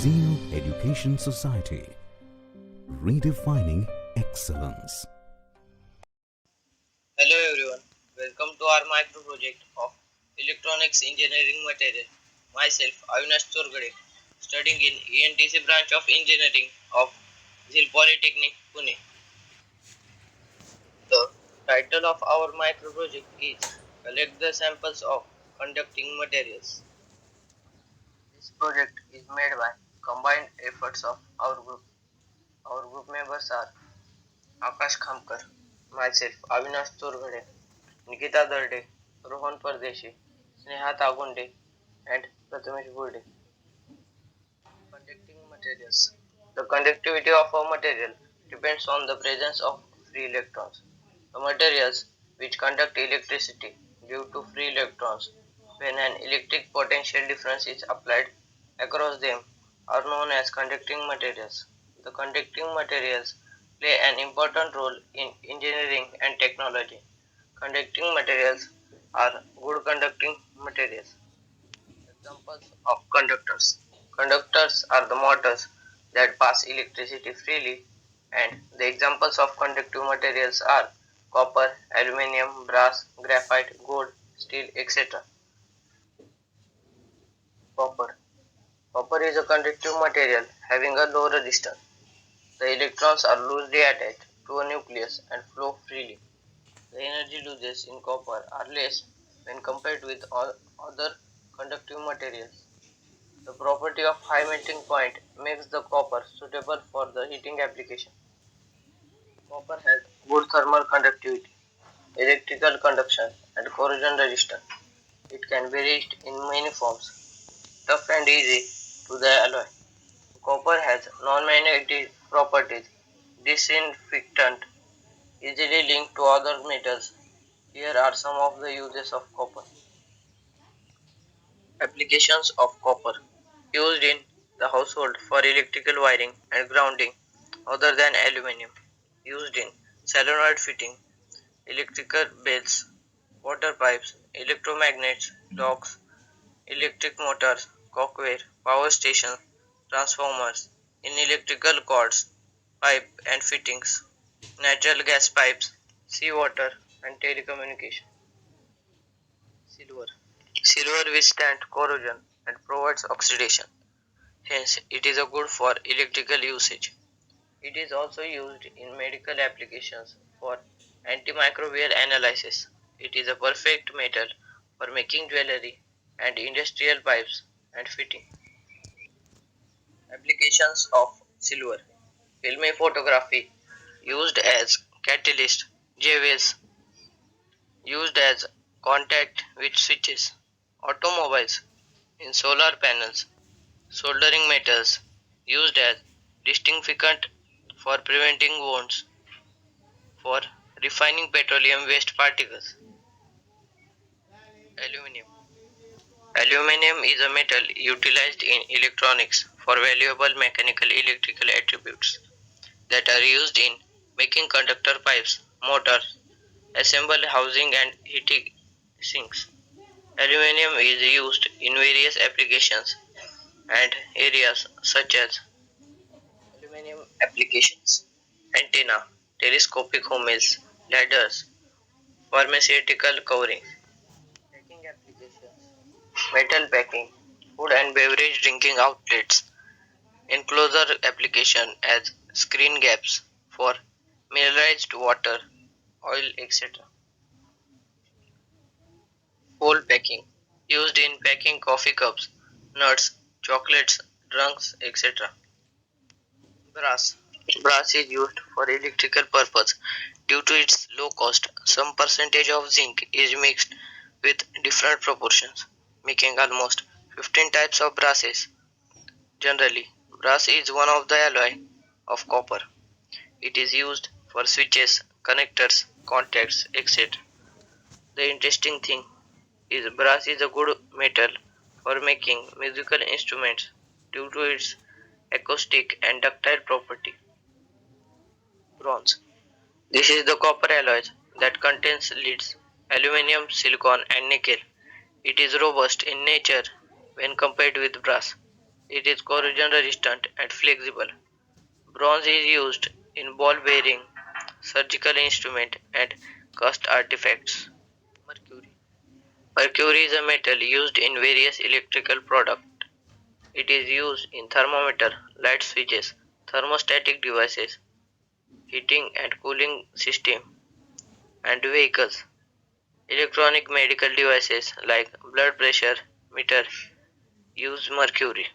Zeno Education Society, redefining excellence. Hello everyone, welcome to our micro project of Electronics Engineering Material. Myself, Avinash Chorgade, studying in ENTC branch of Engineering of ZIL Polytechnic, Pune. The title of our micro project is Collect the Samples of Conducting Materials. This project is made by combined efforts of our group. Our group members are Akash Khamkar, myself, Avinash Chorgade, Nikita Darde, Rohan Pardeshi, Sneha Tagunde, and Prathamesh Burde. Conducting materials. The conductivity of a material depends on the presence of free electrons. The materials which conduct electricity due to free electrons when an electric potential difference is applied across them are known as conducting materials. The conducting materials play an important role in engineering and technology. Conducting materials are good conducting materials. Examples of conductors. Conductors are the motors that pass electricity freely, and the examples of conductive materials are copper, aluminum, brass, graphite, gold, steel, etc. Copper. Copper is a conductive material having a low resistance. The electrons are loosely attached to a nucleus and flow freely. The energy losses in copper are less when compared with other conductive materials. The property of high melting point makes the copper suitable for the heating application. Copper has good thermal conductivity, electrical conduction, and corrosion resistance. It can be reached in many forms, tough and easy to the alloy. Copper has non-magnetic properties, disinfectant, easily linked to other metals. Here are some of the uses of copper. Applications of copper used in the household for electrical wiring and grounding other than aluminum. Used in solenoid fitting, electrical bells, water pipes, electromagnets, locks, electric motors, cookware, power stations, transformers, in electrical cords, pipe and fittings, natural gas pipes, seawater and telecommunication. Silver. Silver withstands corrosion and provides oxidation. Hence, it is a good for electrical usage. It is also used in medical applications for antimicrobial analysis. It is a perfect metal for making jewelry and industrial pipes and fitting. Applications of silver. Film photography used as catalyst, JVS used as contact with switches, automobiles in solar panels, soldering metals used as disinfectant for preventing wounds, for refining petroleum waste particles. Aluminium. Aluminium is a metal utilized in electronics for valuable mechanical electrical attributes that are used in making conductor pipes, motors, assembled housing and heating sinks. Aluminium is used in various applications and areas such as aluminum applications, antenna, telescopic homers, ladders, pharmaceutical coverings, packing applications, metal packing, food and beverage drinking outlets, enclosure application as screen gaps for mineralized water, oil, etc. Cold packing, used in packing coffee cups, nuts, chocolates, drinks, etc. Brass. Brass is used for electrical purpose. Due to its low cost, some percentage of zinc is mixed with different proportions, making almost 15 types of brasses. Generally, brass is one of the alloy of copper. It is used for switches, connectors, contacts, etc. The interesting thing is brass is a good metal for making musical instruments due to its acoustic and ductile property. Bronze. This is the copper alloy that contains leads, aluminum, silicon and nickel. It is robust in nature when compared with brass. It is corrosion resistant and flexible. Bronze is used in ball bearing, surgical instrument and cast artifacts. Mercury. Mercury is a metal used in various electrical products. It is used in thermometer, light switches, thermostatic devices, heating and cooling system, and vehicles. Electronic medical devices like blood pressure meter use mercury.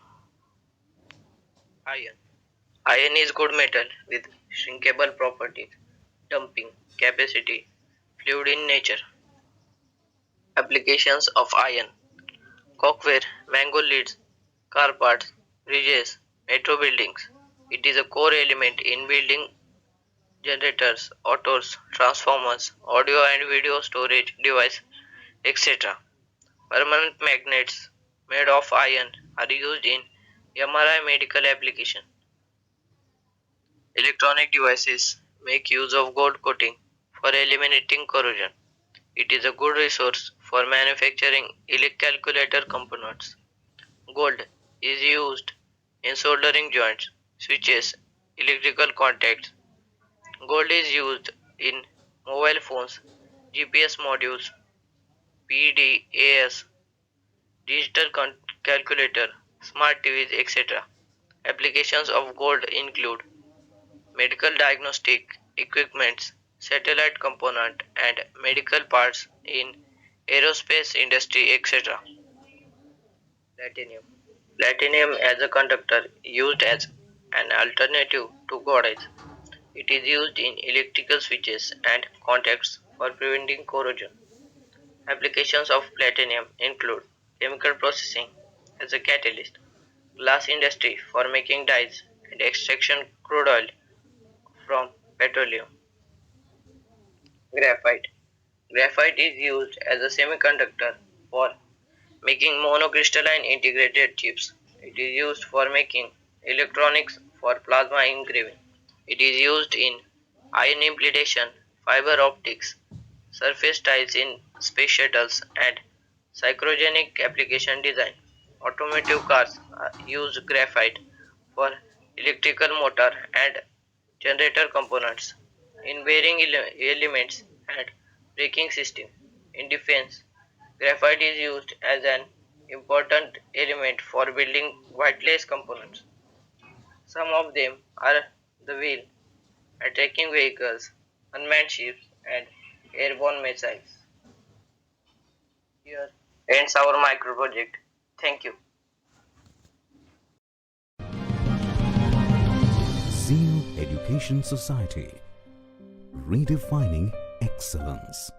Iron. Iron is good metal with shrinkable properties, dumping capacity, fluid in nature. Applications of iron: cookware, mango lids, car parts, bridges, metro buildings. It is a core element in building generators, autos, transformers, audio and video storage device, etc. Permanent magnets made of iron are used in MRI medical application. Electronic devices make use of gold coating for eliminating corrosion. It is a good resource for manufacturing calculator components. Gold is used in soldering joints, switches, electrical contacts. Gold is used in mobile phones, GPS modules, PDAs, digital calculator, smart TVs, etc. Applications of gold include medical diagnostic equipments, satellite component and medical parts in aerospace industry, etc. Platinum. Platinum as a conductor used as an alternative to gold. It is used in electrical switches and contacts for preventing corrosion. Applications of platinum include chemical processing as a catalyst, glass industry for making dyes and extraction crude oil from petroleum. Graphite. Graphite is used as a semiconductor for making monocrystalline integrated chips. It is used for making electronics for plasma engraving. It is used in ion implantation, fiber optics, surface tiles in space shuttles, and cryogenic application design. Automotive cars use graphite for electrical motor and generator components, in bearing elements and braking system. In defense, graphite is used as an important element for building wireless components. Some of them are the wheel, attacking vehicles, unmanned ships, and airborne missiles. Here ends our micro project. Thank you. Zeal Education Society, redefining excellence.